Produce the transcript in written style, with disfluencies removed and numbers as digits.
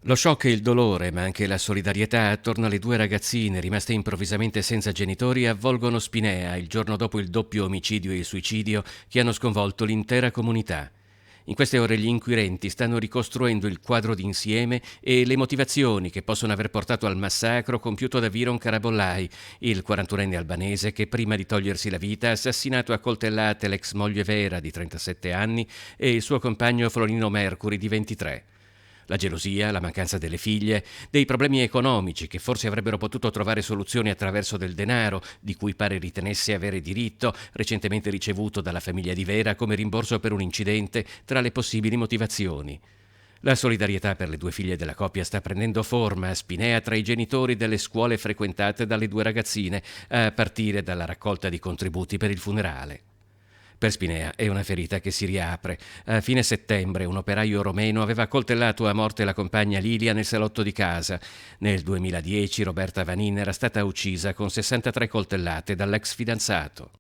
Lo shock e il dolore, ma anche la solidarietà attorno alle due ragazzine rimaste improvvisamente senza genitori avvolgono Spinea il giorno dopo il doppio omicidio e il suicidio che hanno sconvolto l'intera comunità. In queste ore gli inquirenti stanno ricostruendo il quadro d'insieme e le motivazioni che possono aver portato al massacro compiuto da Viron Karabollai, il 41enne albanese che prima di togliersi la vita ha assassinato a coltellate l'ex moglie Vera di 37 anni e il suo compagno Florino Mercuri di 23. La gelosia, la mancanza delle figlie, dei problemi economici che forse avrebbero potuto trovare soluzioni attraverso del denaro, di cui pare ritenesse avere diritto, recentemente ricevuto dalla famiglia di Vera come rimborso per un incidente, tra le possibili motivazioni. La solidarietà per le due figlie della coppia sta prendendo forma a Spinea tra i genitori delle scuole frequentate dalle due ragazzine, a partire dalla raccolta di contributi per il funerale. Per Spinea è una ferita che si riapre. A fine settembre un operaio romeno aveva coltellato a morte la compagna Lilia nel salotto di casa. Nel 2010 Roberta Vanin era stata uccisa con 63 coltellate dall'ex fidanzato.